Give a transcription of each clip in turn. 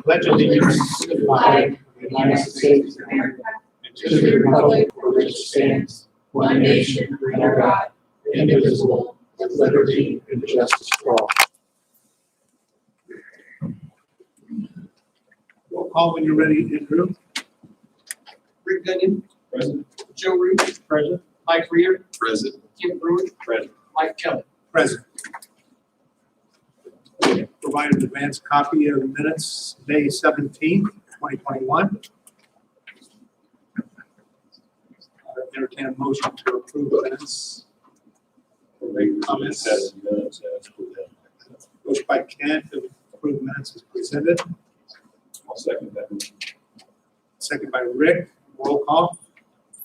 pledge allegiance to the flag of the United States of America and to the republic for which it stands, one nation, under God, indivisible, with liberty and justice for all. Roll call when you're ready, Andrew. Rick Gunion. Present. Joe Root. Present. Mike Reeder. Present. Kim Brewer. Present. Mike Kelly. Present. Provided advance copy of the minutes, May 17th, 2021. Entertain a motion to approve the minutes. Make comments. Minutes as presented. Motion by Ken to approve minutes as presented. I'll second that. Second by Rick. Roll call.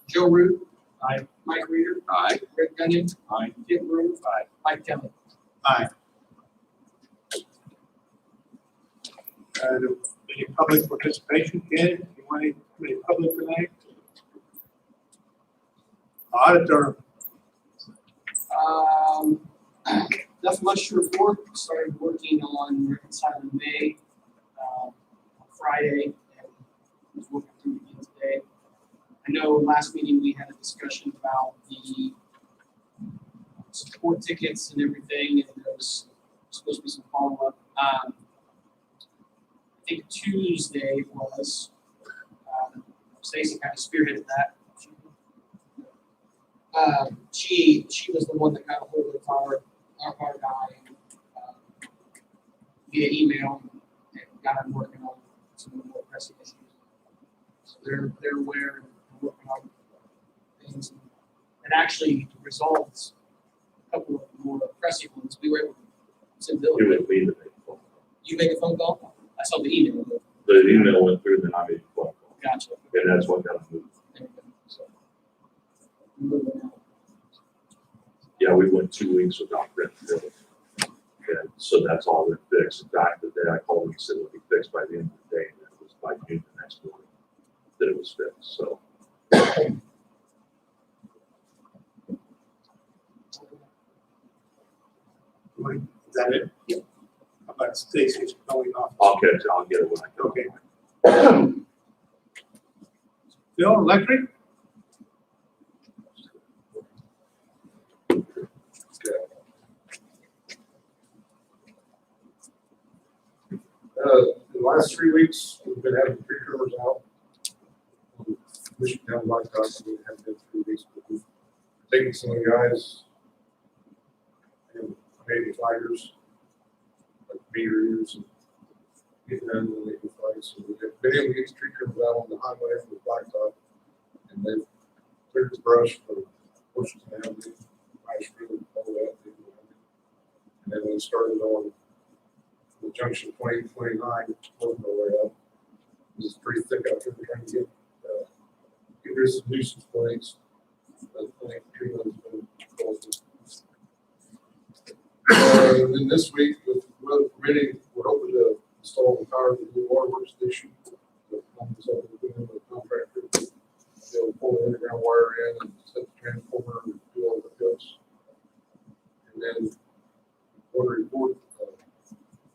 Joe Root. Aye. Mike Reeder. Aye. Rick Gunion. Aye. Kim Brewer. Aye. Mike Kelly. Aye. Any public participation? Ken, you want any public tonight? Auditor. Nothing much to report. Started working on reconciling May on Friday and was working through it again today. I know last meeting we had a discussion about the support tickets and everything, and there was supposed to be some follow-up. I think Tuesday it was, Stacy kind of spearheaded that. She was the one that got a hold of our guy via email and got him working on some of the more pressing issues. So they're aware and working on things. It actually resolves a couple of the more pressing ones. We were able to send Bill. It would be the big phone call. You make a phone call? I saw the email. The email went through, then I made a phone call. Gotcha. And that's what got moved. There we go. So, moving on. Yeah, we went 2 weeks without print bill. And so that's all been fixed. In fact, the day I called him, he said it would be fixed by the end of the day, and it was by June the next morning that it was fixed, so. Is that it? Yep. How about Stacy's going off? I'll get it when I go. Okay. Bill, electric? The last 3 weeks, we've been having tree trimmers out. Michigan Town Blacktop, we haven't been 3 weeks, but we've taken some of the guys and maybe fighters, like meter readers, and getting them to make the fights. So we've been able to get the tree trimmers out on the highway for the blacktop, and they've cleared the brush for portions of the ice road, all that. And then we started on the junction 2029, working our way up. This is pretty thick out there, trying to get rid of some nuisance points. I think tree limbs been closed. And then this week, with weather permitting, we're hoping to install the power of the new waterworks station. The contractor, they'll pull the underground wire in and set the transformer and do all the hooks. And then want to report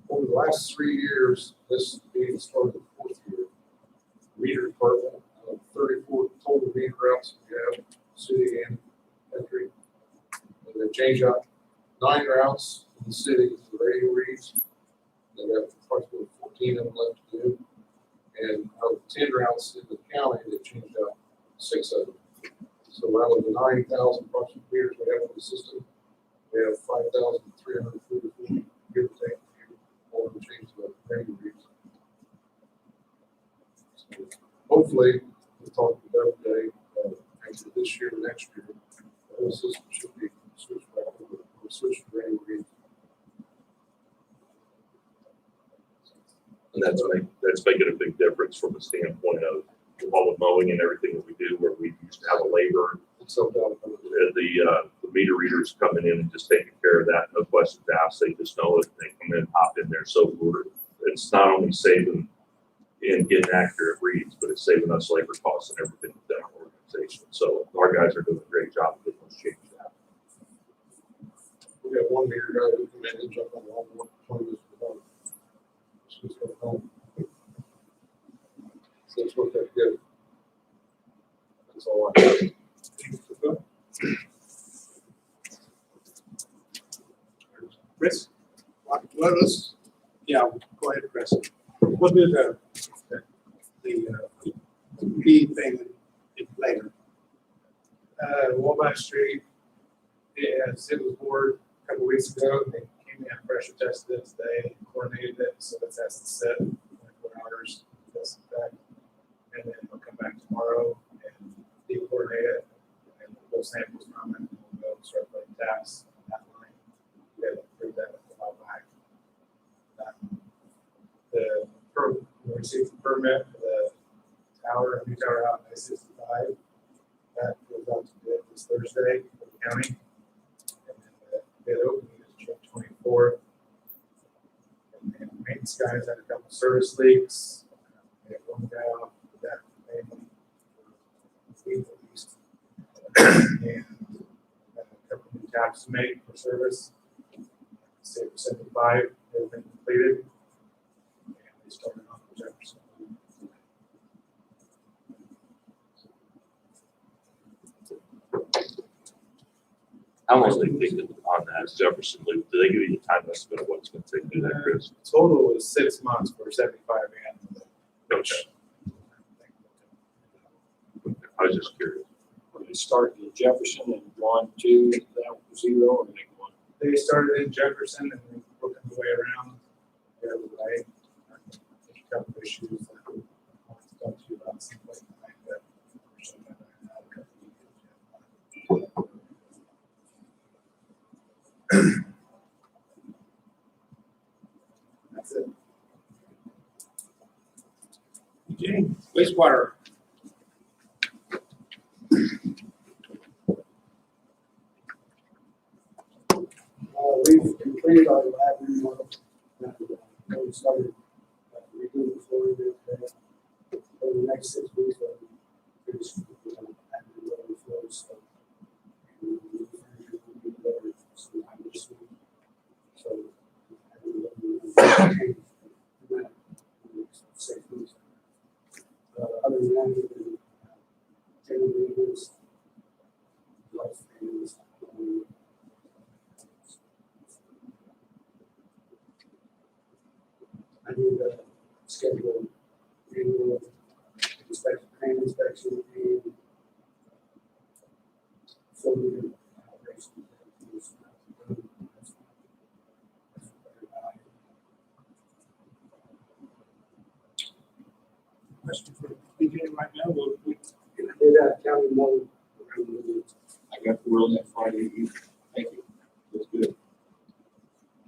over the last 3 years, this being started the 4th year, meter department, 34 total meter routes we have, city and country. And they change out 9 routes in the city for radio reads. They have approximately 14 of them left to do. And out of 10 routes in the county, they changed out 6 of them. So out of the 9,000 approximate meters we have in the system, we have 5,344, give or take. All the change the radio reads. So hopefully, we'll talk to them today, after this year, next year, the whole system should be switched back over, or switched to radio reads. And that's making a big difference from the standpoint of all the mowing and everything that we do, where we used to have a labor. So, The meter readers coming in and just taking care of that, no questions asked. They just know it. They come in, hop in there. So it's not only saving in getting accurate reads, but it's saving us labor costs and everything within our organization. So our guys are doing a great job of getting those changes out. we got one meter guy who come in and jump on the wall, 20 minutes before. Just go home. it's worked out good. That's all I have. Chris? Well, let's, yeah, go ahead, Chris. We'll do the key thing later. Wabash Street, it was board a couple weeks ago. They came in, pressure tested it today, coordinated it, so it's has to set 24 hours, test it back. And then they'll come back tomorrow and de-coordinate it, and we'll samples from it, and we'll go start putting taps on that line. We had to prove that a while back. We received the permit for the tower, new tower out in I-65. That goes out to bid this Thursday for the county. And then the bid opening is June 24th. And then maintenance guys had a couple service leaks. They had one guy off the back of the week at least. And a couple new taps to make for service. Say for 75, everything completed. And they started off with Jefferson. How long do they take on that Jefferson Loop? Do they give you the time estimate of what it's gonna take to do that, Chris? Total was 6 months for 75 and. Okay. I was just curious. When they started in Jefferson and 1, 2, that was 0, or they won. They started in Jefferson and then working their way around the other way. A couple of issues that I want to talk to you about some point in time, but we're still not gonna have a couple of years yet. That's it. Okay, wastewater. We've completed our lab remodel. We started redoing the flooring today. Over the next 6 weeks, we're finish add new level floors. So, and we'll be delivered sometime this week. So, and 6 weeks. Other than that, we've been general maintenance, life things. I need to schedule annual inspection, crane inspection, and filming operation. Question for BJ right now, we Did that county one? I got the world that Friday evening. Thank you. That's good.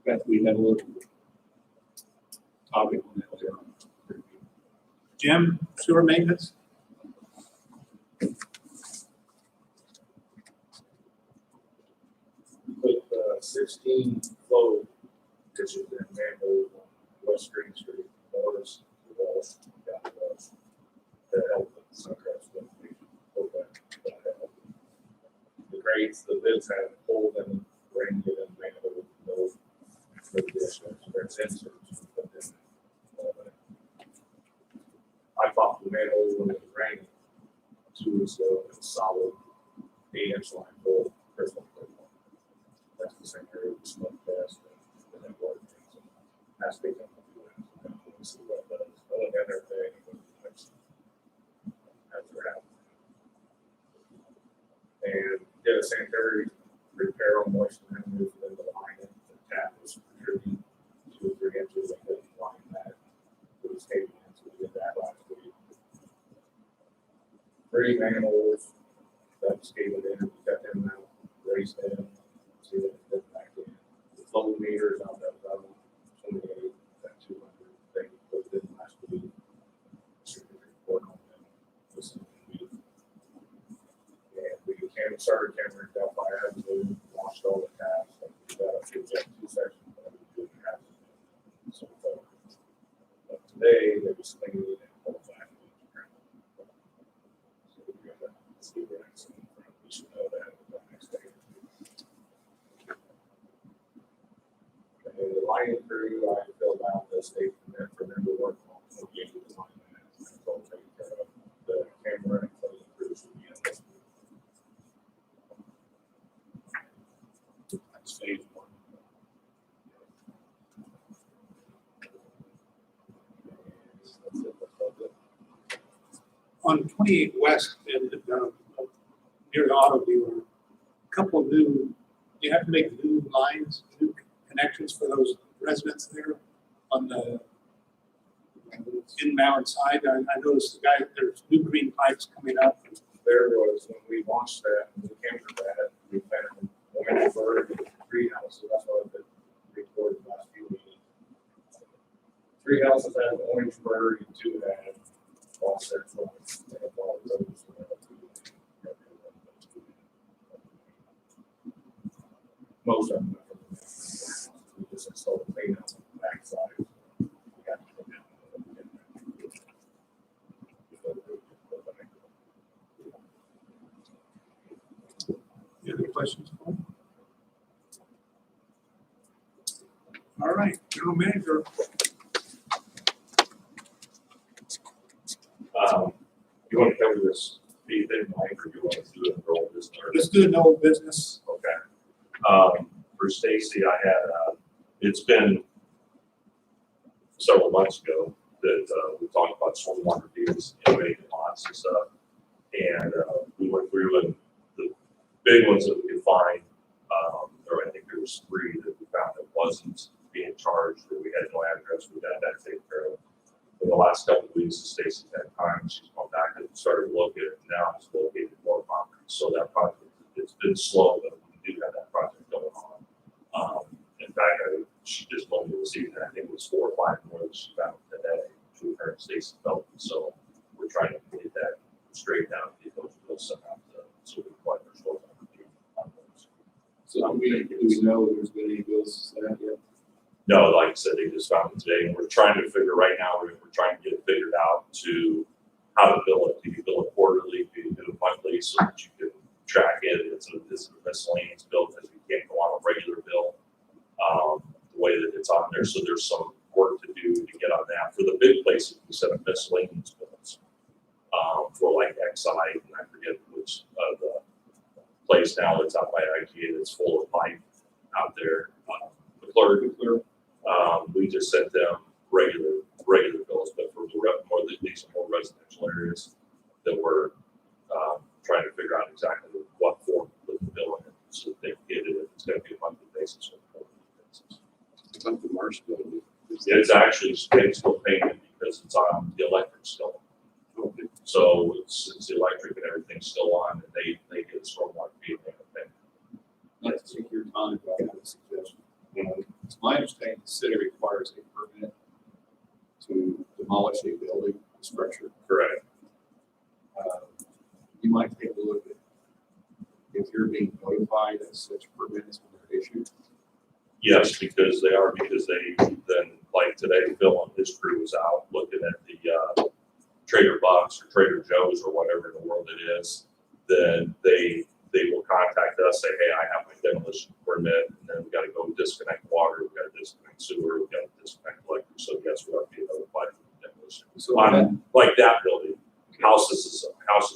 Bet we had a little topic on that later on. Jim, sewer maintenance? Put 16 flow ditches in manhole on West Green Street, Morris, the walls, down the walls. That helped with some cuts when we pulled that helped. The grades, the bids had pulled and rained it in manhole, no ditch, there's inserts. But then, I popped the manhole when it was raining 2 weeks ago, it was solid 8-inch line full, crystal clear. That's the same area we smoked past and then water things. That's big enough to see what it does. I look at everything and that's around. And did a sanitary repair on moisture and moved it into the line. The tap was protruding 2 or 3 inches. I couldn't line that. It was caving in, so we did that last week. 3 manholes that was caving in, we cut them out, raised them. See that it did back in. The flow meters out that level, 28, that 200, they put it in last week. Should be reporting on them. This week. And we started Cameron Delphi Avenue, washed all the taps, like we got up to 2 sections, but we didn't have to. So, but today they was cleaning it and pulled back. So we got to see where it's in front. We should know that the next day. And the lining crew, I filled out the state permit for them to work on. So we gave the line that. It's all taken care on 28 West and near the auto dealer, a couple of new, you have to make new lines, new connections for those residents there on the inbound side. I noticed the guy, there's new green pipes coming up. There was, when we launched that, we came to that, we found Orangeburg and three houses, that's what I've been reporting last few meetings. 3 houses had Orangeburg and 2 had offset lines. They had all the roads. Most of them. We just installed the clean out on the backside. We got to go down. Any other questions? All right, General Manager. You want to cover this fee thing, Mike, or you want to do it for all this? Let's do no business. Okay. For Stacy, I had, it's been several months ago that we talked about stormwater deals and vacant lots and stuff. And we went through and the big ones that we could find, or I think there was 3 that we found that wasn't being charged, that we had no address, we got that taken care of. In the last couple of weeks, Stacy's had time, she's gone back and started looking, and now it's located more property. So that project, it's been slow, but we do have that project going on. In fact, she just told me this evening, I think it was 4 or 5 more that she found today to her and Stacy Felton. So we're trying to get that straightened out, get those bills sent out so we can apply for stormwater. So do we know if there's been any bills set out yet? No, like I said, they just found it today, and we're trying to figure right now, we're trying to get it figured out to how to bill it. Do you bill it quarterly? Do you do it monthly so that you can track it? It's a miscellaneous bill because you can't go on a regular bill the way that it's on there. So there's some work to do to get on that. For the big places, we set up miscellaneous bills for like Exide, and I forget which the place now that's out by IGA that's full of pipe out there. McClure. We just sent them regular bills, but for these are more residential areas that we're trying to figure out exactly what form to put the bill in so that they can get it. If it's going to be a monthly basis or a quarterly basis. It's up to Marsh bill. It's actually still payment because it's on the electric still. So it's the electric and everything's still on, and they get a stormwater fee and everything. Not to take your time, but I have a suggestion. It's my understanding the city requires a permit to demolish a building structure. Correct. You might take a look at if you're being notified that such permit has been issued. Yes, because they then, like today, Bill and his crew was out looking at the Trader Bucks or Trader Joe's or whatever in the world it is. Then they will contact us, say, hey, I have my demolition permit, and then we got to go disconnect water, we got to disconnect sewer, we got to disconnect electric. So yes, we have to be notified for the demolition. So On, like that building, houses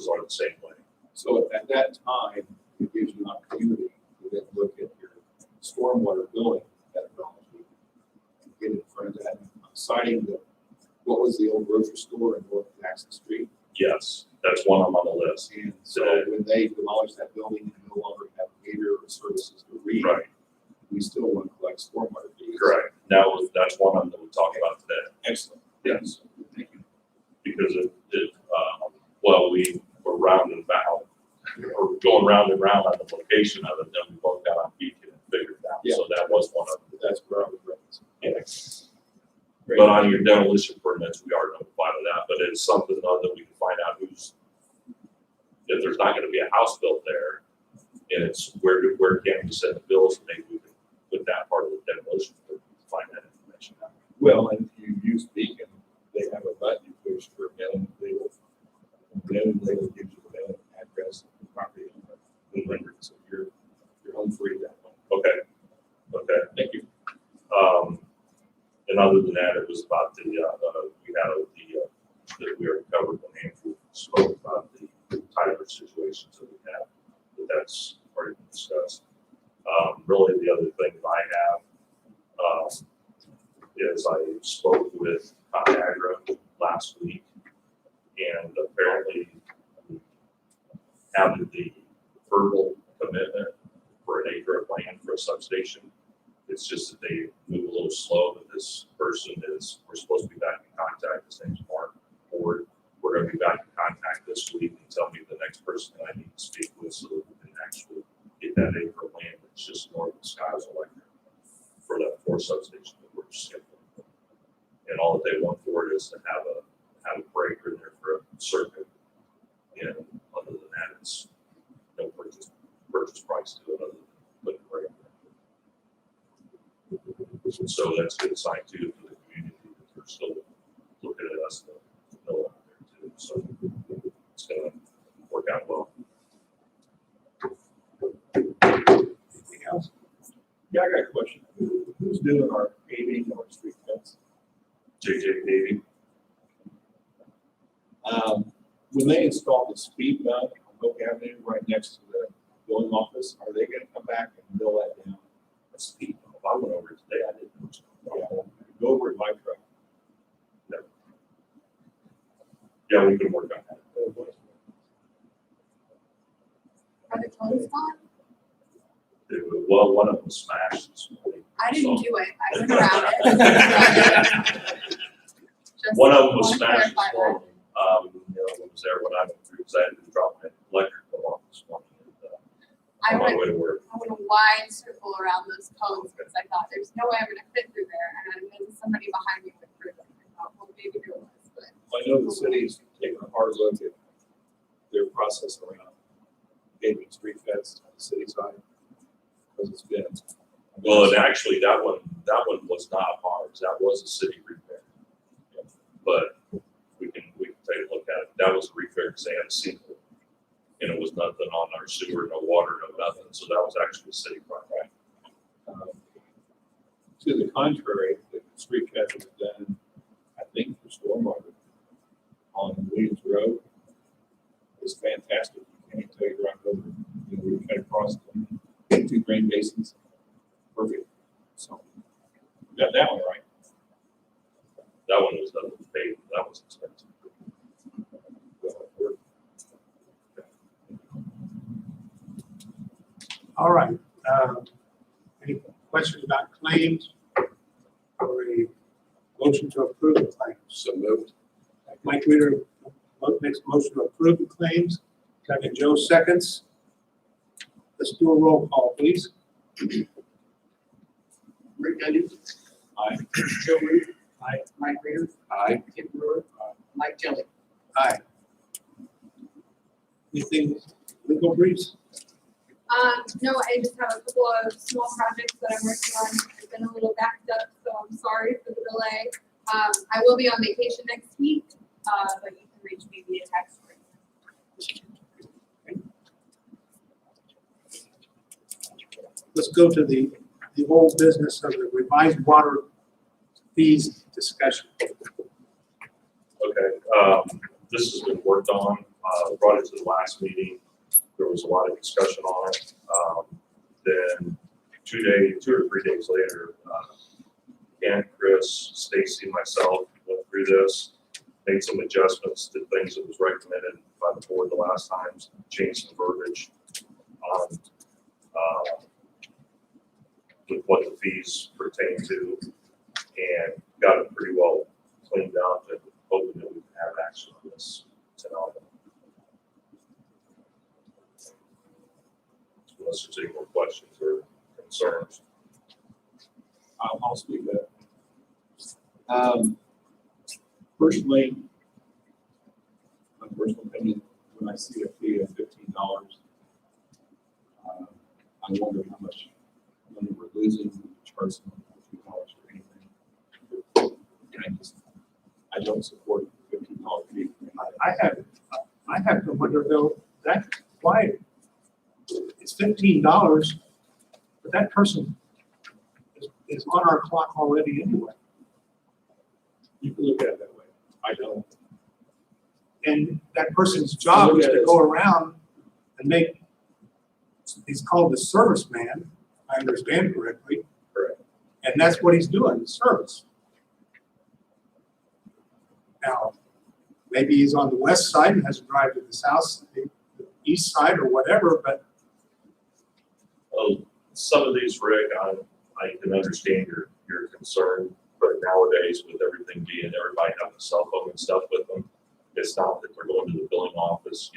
are the same way. So at that time, it gives you an opportunity to then look at your stormwater billing methodology and get in front of that, citing what was the old grocery store in North Jackson Street. Yes, that's one of them on the list. And so when they demolish that building and no longer have meter or services to read, Right. we still want to collect stormwater fees. Correct. That's one of them that we talked about today. Excellent. Yes. Thank you. Because we were round and about, or going round and round on the location of it, then we both got on Beacon and figured it out. Yeah. So that was one of them. That's where I was referencing. Yeah. But on your demolition permits, we are notified of that, but it's something that we can find out if there's not gonna be a house built there, and it's where can we send the bills, maybe we can put that part of the demolition permit to find that information out. Well, and if you use Beacon, they have a button you push for a mailing. They will give you the mailing address of the property owner. So you're home free that way. Okay. Thank you. And other than that, it was about that we already covered when Andrew spoke about the Tyler situations that we have, that's already been discussed. Really, the other thing that I have is I spoke with ConAgra last week, and apparently substation. It's just that they move a little slow, that this person is, we're supposed to be back in contact, his name's Mark Ford. We're gonna be back in contact this week and tell me the next person that I need to speak with so that we can actually get that acre of land that's just north of Skies Electric for that 4 substation that we're skipping. And all that they want for it is to have a breaker there for a circuit. And other than that, it's no purchase price to it other than putting a breaker. So that's a good sign too for the community that they're still looking at us to know out there too. So it's gonna work out well. Anything else? Yeah, I got a question. Who's doing our paving or street fence? JJ Paving, When they install the speed bump on Oak Avenue right next to the billing office, are they gonna come back and mill that down? a speed bump. I went over it today. I didn't know. Yeah, go over in my truck. Yeah, we can work on that. Are the cones gone? Well, one of them smashed this morning. I didn't so- do it. I went around it. Just One of them was wanna smashed clarify this morning. The other one was there when I went through, because I had to drop my electric bill off this morning. I On my went, way to work. I went a wide circle around those cones because I thought there's no way I'm gonna fit through there. And then somebody behind me went through them. I thought, well, maybe there was, but I know the city's taking a hard look at their process around paving street fence on the city side. Because it's been. Well, and actually, that one was not ours. That was a city repair. But we can take a look at it. That was a repair because they had a sinkhole. And it was nothing on our sewer, no water, no nothing. So that was actually a city project. To the contrary, the street fence was done, I think, for stormwater on Williams Road. It's fantastic. I can't tell you right over, we cut across the 2 drain basins. Perfect. So, we got that one right. That one was done with paved. That was expensive. All right. Any questions about claims? Or a motion to approve the claims? So moved. Mike Reader makes a motion to approve the claims. Second, Joe seconds. Let's do a roll call, please. Rick Gundy, Aye. Joe Ruth, Aye. Mike Reader, Aye. Tim Brewer, Mike Kelly. Aye. Anything legal briefs? no, I just have a couple of small projects that I'm working on. I've been a little backed up, so I'm sorry for the delay. I will be on vacation next week, but you can reach me via text. Let's go to the whole business of the revised water fees discussion. Okay, this has been worked on, brought it to the last meeting. There was a lot of discussion on it. Then 2 or 3 days later, Ken, Chris, Stacy, myself went through this, made some adjustments to things that was recommended by the board the last time, changed some verbiage on with what the fees pertain to, and got it pretty well cleaned up and hoping that we can have action on this tonight. Unless there's any more questions or concerns. I'll speak that. Personally, my personal opinion, when I see a fee of $15, I wonder how much money we're losing when we charge someone $15 for anything. And I don't support the $15 fee. I have to wonder though, that why it's $15, but that person is on our clock already anyway. You can look at it that way. I don't. And that person's job is to go around and make, he's called the serviceman, if I understand correctly. Correct. And that's what he's doing, service. Now, maybe he's on the west side and has to drive to the south, the east side or whatever, but Well, some of these, Rick, I can understand your concern, but nowadays with everything being, everybody having a cell phone and stuff with them, it's not that they're going to the billing office,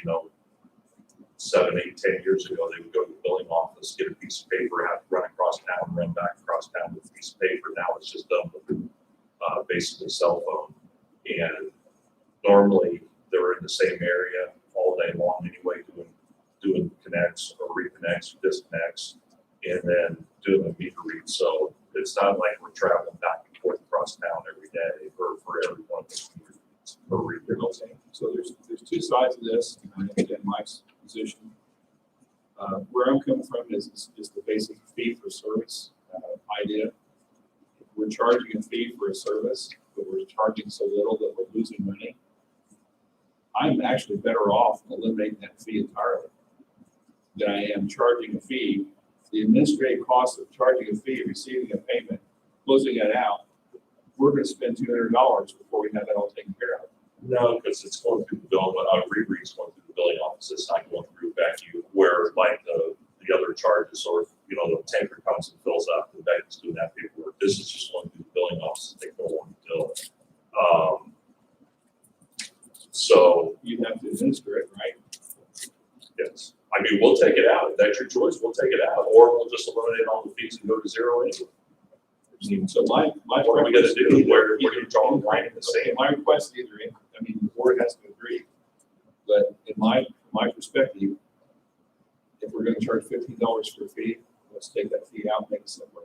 7, 8, 10 years ago, they would go to the billing office, get a piece of paper, have to run across town, run back across town with a piece of paper. Now it's just done with basically cell phone. And normally they're in the same area all day long anyway, doing connects or reconnects or disconnects, and then doing the meter read. So it's not like we're traveling back and forth across town every day for every one of those meter reads or read. Okay, so there's two sides of this, and I understand Mike's position. Where I'm coming from is the basic fee for service idea. If we're charging a fee for a service, but we're charging so little that we're losing money, I'm actually better off eliminating that fee entirely than I am charging a fee. The administrative cost of charging a fee, receiving a payment, closing that out, we're going to spend $200 before we have that all taken care of. No, because it's going through the billing, reread's going through the billing office. It's not going through back to you, where like the other charges, or the tanker comes and fills up, the bank is doing that paperwork. This is just going through the billing office. They don't want to bill it. So You have to administer it, right? yes, I mean, we'll take it out. If that's your choice, we'll take it out, or we'll just eliminate all the fees and go to zero anyway. So my What are we gonna do? We're gonna draw the line in the Okay, sand. my request is either, the board has to agree, but in my perspective, if we're gonna charge $15 for a fee, let's take that fee out and make it simpler.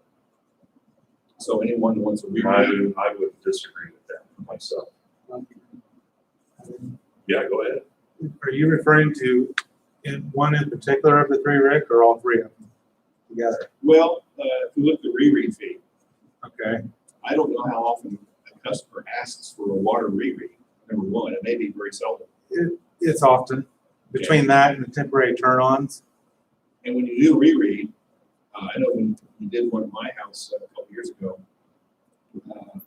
So anyone who wants to reread, I would disagree with that myself. Yeah, go ahead. Are you referring to one in particular of the three, Rick, or all three of them together? well, if you look at the reread fee, Okay, I don't know how often a customer asks for a water reread, number one, it may be very seldom. it's often between that and the temporary turn-ons. And when you do reread, I know when you did one at my house a couple years ago,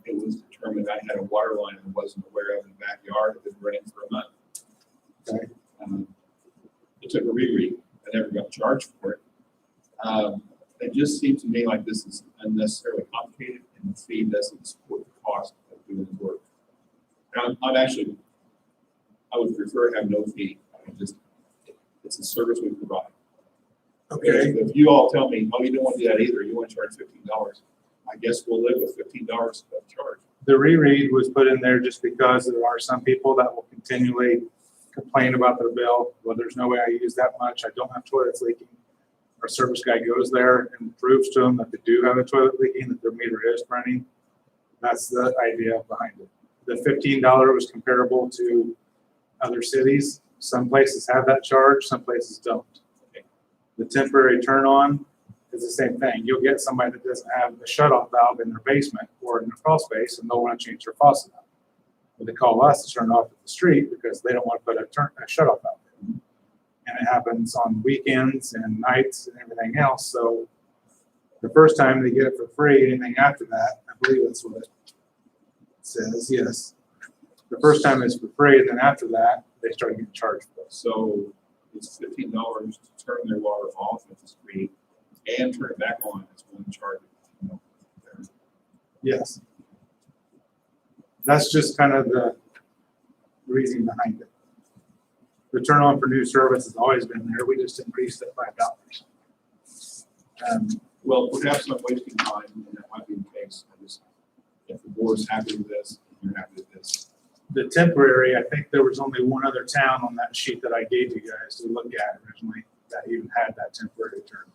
it was determined I had a water line I wasn't aware of in the backyard. It had been running for a month. Okay. It took a reread. I never got charged for it. It just seems to me like this is unnecessarily complicated, and the fee doesn't support the cost of doing the work. And I would prefer to have no fee. It's a service we provide. Okay, If you all tell me, oh, you don't want to do that either, you want to charge $15, I guess we'll live with $15 of charge. the reread was put in there just because there are some people that will continually complain about their bill. Well, there's no way I use that much. I don't have toilets leaking. Our service guy goes there and proves to them that they do have a toilet leaking, that their meter is running. That's the idea behind it. The $15 was comparable to other cities. Some places have that charge, some places don't. The temporary turn on is the same thing. You'll get somebody that doesn't have a shutoff valve in their basement or in their crawl space, and they'll want to change their faucet out. But they call us to turn it off at the street because they don't want to put a shutoff valve in. And it happens on weekends and nights and everything else. So the first time they get it for free, anything after that, I believe that's what it says, yes. The first time is for free, and then after that, they start getting charged for it. So it's $15 to turn their water off if it's free and turn it back on. It's one charge. Yes. That's just kind of the reasoning behind it. The turn on for new service has always been there. We just increased it $5. Well, perhaps I'm wasting time, and that might be the case. If the board's happy with this, you're happy with this. The temporary, I think there was only one other town on that sheet that I gave you guys to look at originally that even had that temporary turn.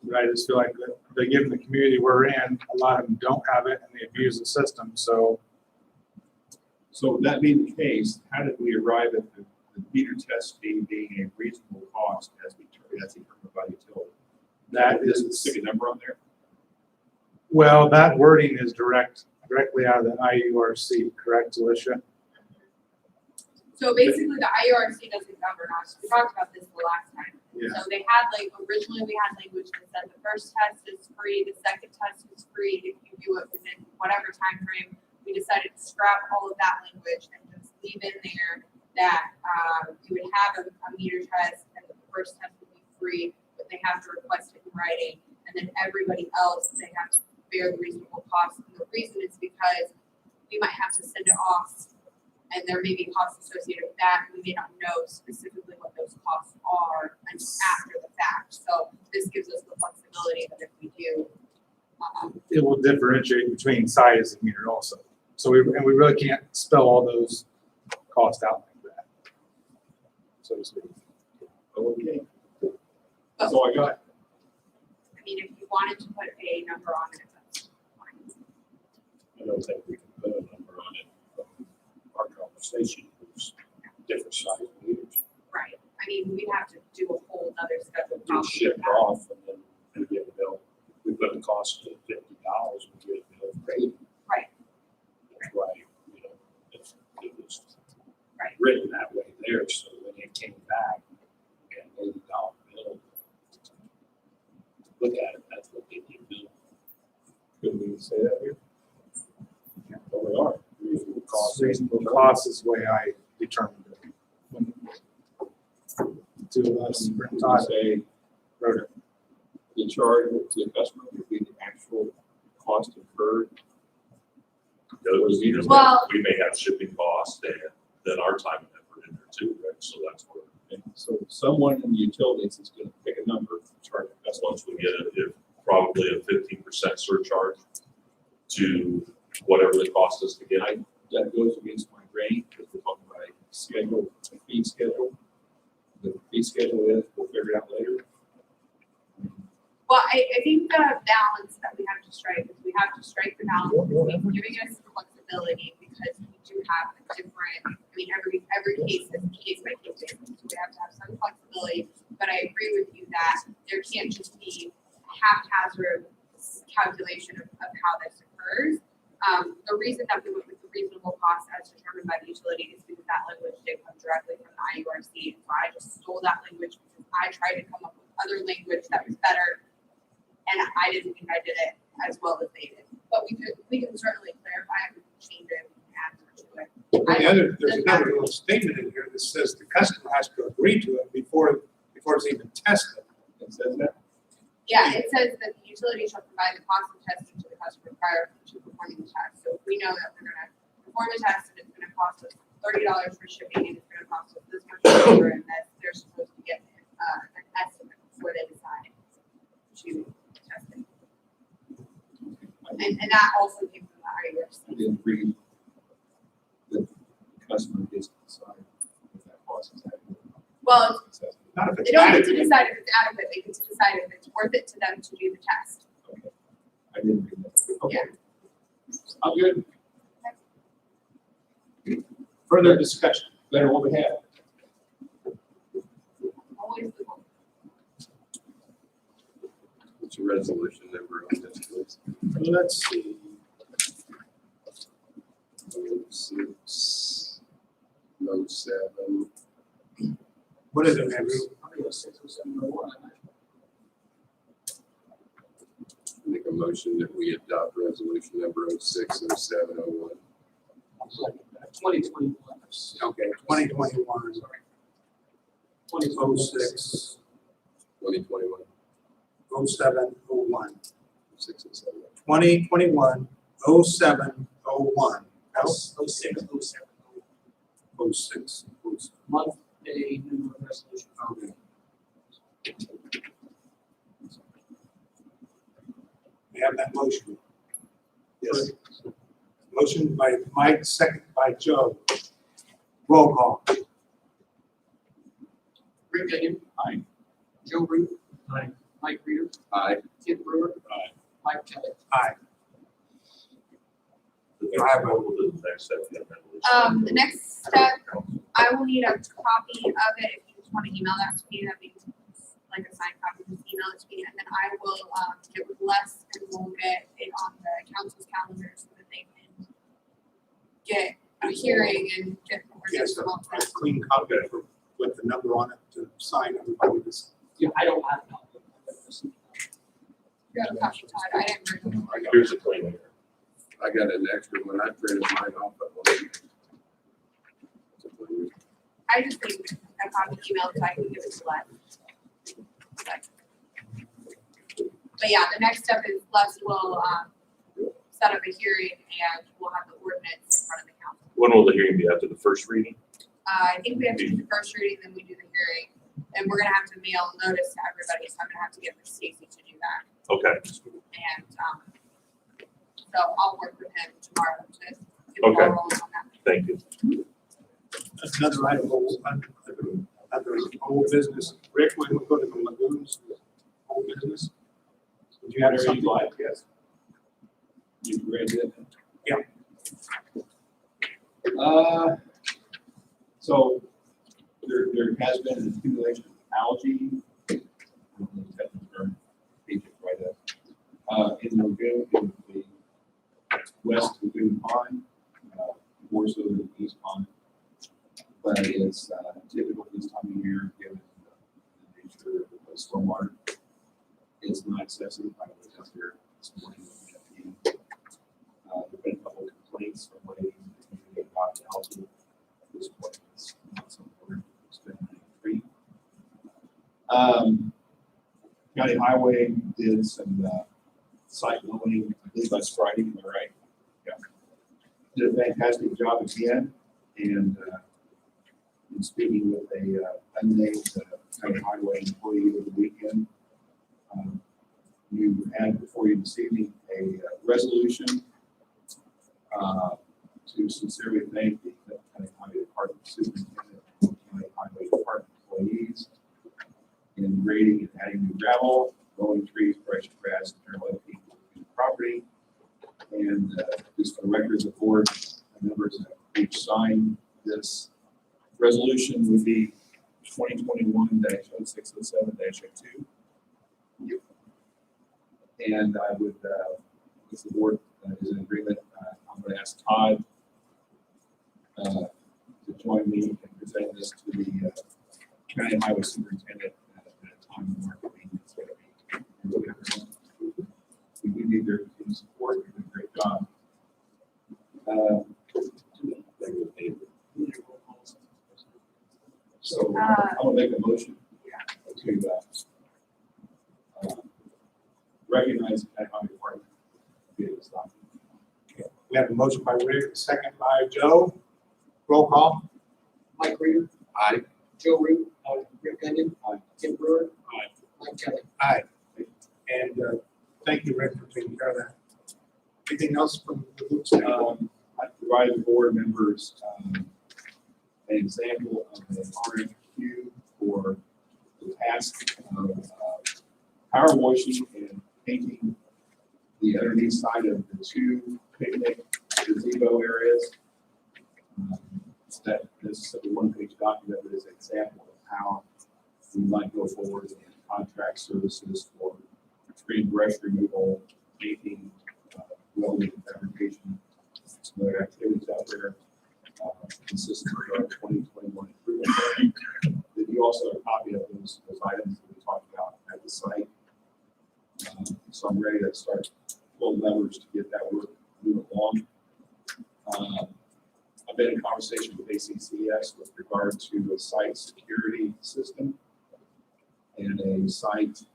But I just feel like that given the community we're in, a lot of them don't have it and they abuse the system. So So with that being the case, how did we arrive at the meter test fee being a reasonable cost as determined by the utility? that Does it is, stick a number on there? well, that wording is directly out of the IURC, correct, Alicia? So basically, the IURC doesn't govern us. We talked about this the last time. Yeah. So they had originally we had language that said the first test is free, the second test is free if you do it within whatever time frame. We decided to scrap all of that language and just leave in there that you would have a meter test and the first test would be free, but they have to request it in writing, and then everybody else, they have to bear the reasonable cost. And the reason is because we might have to send it off, and there may be costs associated with that. We may not know specifically what those costs are until after the fact. So this gives us the flexibility that if we do, It will differentiate between size and meter also. So we really can't spell all those costs out like that. So to speak. Okay. That's all I got. I mean, if you wanted to put a number on it, that's fine. I don't think we can put a number on it. Our conversation was different size meters. Right. I mean, we'd have to do a whole other schedule. Just ship it off and then we get a bill. We put the cost of $50, we get a bill for $80. Right. That's why, you know, it was Right. written that way there, so when it came back, and $80 bill. Look at it, that's what they did bill. Could we say that here? Well, we are. Reasonable cost. Reasonable cost is the way I determined it. When two of us, Brent and Todd, Say, wrote it. the charge to the customer would be the actual cost incurred. Those, you know, Well- we may have shipping costs and then our time and effort in there too, right? So that's where, And so someone in the utilities is gonna pick a number, charge the that's customer. once we get it, if probably a 15% surcharge to whatever the cost is to get it. That goes against my grain, because we're talking about a schedule, a fee schedule. The fee schedule is, we'll figure it out later. Well, I think the balance that we have to strike is we have to strike the balance between giving us some flexibility because we do have a different, I mean, every case is case by case basis. So we have to have some flexibility, but I agree with you that there can't just be haphazard calculation of how this occurs. The reason that we went with the reasonable cost as determined by the utility is because that language did come directly from the IURC. So I just stole that language because I tried to come up with other language that was better. And I didn't think I did it as well as they did. But we can certainly clarify and change it and add more to it. There's another little statement in here that says the customer has to agree to it before it's even tested. It says that. Yeah, it says that the utility shall provide the cost of testing to the customer prior to performing the test. So if we know that we're gonna perform a test and it's gonna cost us $30 for shipping and it's gonna cost us this much labor and that they're supposed to get an estimate before they decide to test it. And that also came from the I IURC. didn't read that the customer gets to decide if that cost is adequate. Well, Not if they it's don't get to adequate. decide if it's adequate, they get to decide if it's worth it to them to do the test. Okay. I didn't read that. Okay. Yeah. I'm good. Further discussion. Better what we have. Always the goal. What's your resolution number on this, please? Let's see. 06, 07. What is it, Andrew? Make a motion that we adopt resolution number 06, 07, 01. 2021. Okay, 2021. 06, 2021, 07, 01. 6 and 7. 2021, 07, 01. No? 06, 07. 06. Month, day, number of resolution. Okay. We have that motion. Yes. Motion by Mike, second by Joe. Roll call. Rick Gilliam. Aye. Joe Ruth. Aye. Mike Reeder. Aye. Tim Brewer. Aye. Mike Kelly. Aye. The next step, yeah, The next step, I will need a copy of it. If you just want to email that to me, that'd be like a signed copy, just email it to me. And then I will get with Les and we'll get it on the council's calendar so that they can get a hearing and get more Yes, information on a that. clean copy with the number on it to sign everybody. Yeah, I don't have it. You got a copy, Todd. I didn't bring them. Here's a clean. I got an extra one. I printed mine off. But I just need a copy emailed so I can give it to Les. But yeah, the next step is Les will, set up a hearing and we'll have the ordinance in front of the council. When will the hearing be, after the first reading? I think we have to do the first reading, then we do the hearing, and we're gonna have to mail notice to everybody, so I'm gonna have to get with Stacy to do that. Okay, And, so I'll work with him tomorrow to get the ball Okay. rolling on that. thank you. Another item, under old business. Rick, when we go to the lagoons, old business. Would you have something like this? You read it? Yeah. So there has been an accumulation of algae. Right up. In the lagoon, in the west lagoon pond, more so than the east pond. But it's typical this time of year, given the nature of the stormwater. It's not excessive. I was out there this morning. There've been a couple of complaints from ladies in the community about the algae. At this point, it's not something we're spending free. County Highway did some site mowing, I believe that's Friday, am I right? Yeah. Did a fantastic job again, and in speaking with a unnamed County Highway employee over the weekend, you had before you this evening a resolution to sincerely thank the County Highway Department Superintendent and County Highway Department employees in grading and adding new gravel, mowing trees, brushing grass, and letting people use the property. And just for the record, the board members have each signed this resolution would be 2021-0607-02. And I would, if the board is in agreement, I'm going to ask Todd to join me in presenting this to the County Highway Superintendent at a time when our convenience will be. We do need their continued support. You're doing a great job. So I'm gonna make a motion to recognize the County Highway Department. We have a motion by Rick, a second by Joe. Roll call. Mike Reeder. Aye. Joe Root. Rick Gundy. Tim Brewer. Aye. Mike Kelly. Aye. And thank you, Rick, for taking care of that. Anything else from the group standpoint? I provided the board members an example of an RFQ for the task of power washing and painting the underneath side of the two picnic gazebo areas. That this is a one-page document that is an example of how we might go forward in contract services for screen brush removal, painting, welding, fabrication, some other activities out there, consistent with our 2021 improvement plan. Then you also have a copy of those items that we talked about at the site. So I'm ready to start pulling levers to get that work moving along. I've been in conversation with ACCS with regard to a site security system and a site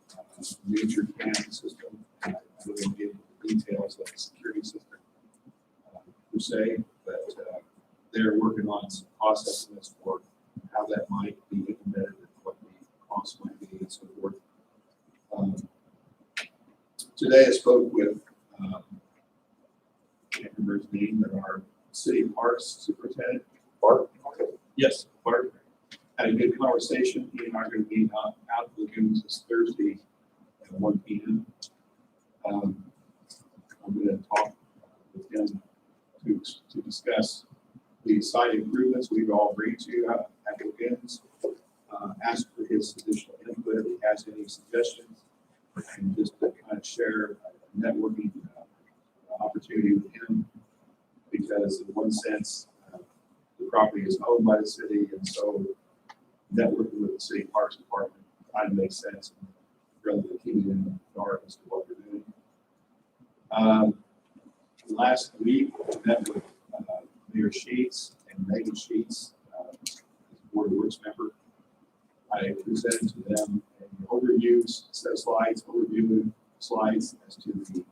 nature cam system. I don't want to get into the details of the security system per se, but they're working on some cost estimates for how that might be implemented and what the cost might be and so forth. Today I spoke with, I can't remember his name, but our city parks superintendent, Bart. Yes, Bart. Had a good conversation. He and I are going to be out at the lagoons this Thursday at 1 p.m. I'm going to talk with him to discuss the site improvements we've all agreed to at the lagoons. Ask for his additional input if he has any suggestions, and just to kind of share a networking opportunity with him, because in one sense, the property is owned by the city, and so networking with the city parks department kind of makes sense rather than keeping it in the dark as to what we're doing. Last week, I met with Mayor Sheets and Megan Sheets, Board of Works member. I presented to them an overview, set of slides overviewing slides as to the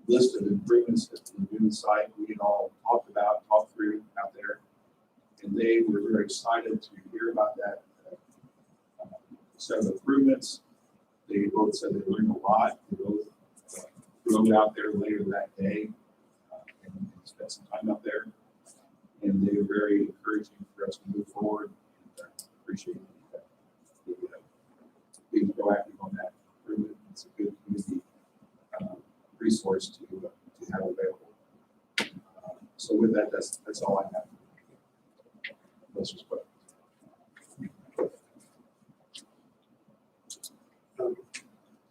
list of improvements at the new site we had all talked through out there. And they were very excited to hear about that set of improvements. They both said they learned a lot. They both drove out there later that day and spent some time up there. And they were very encouraging for us to move forward. And appreciate that. Being proactive on that improvement. It's a good community resource to have available. So with that, that's all I have. Let's just put.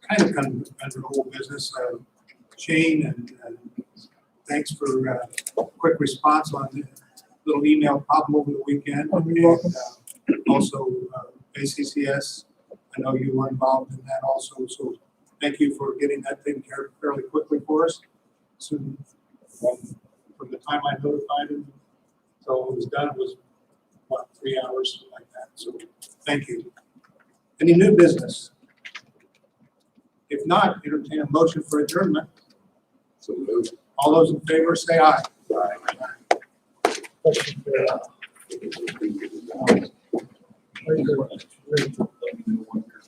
Kind of under old business, Shane, and thanks for quick response on the little email problem over the weekend. And, also, ACCS, I know you were involved in that also, so thank you for getting that taken care of fairly quickly for us. So, from the time I notified him, so it was done, it was, what, 3 hours, something like that, so thank you. Any new business? If not, entertain a motion for adjournment. So moved. All those in favor say aye. Let me know what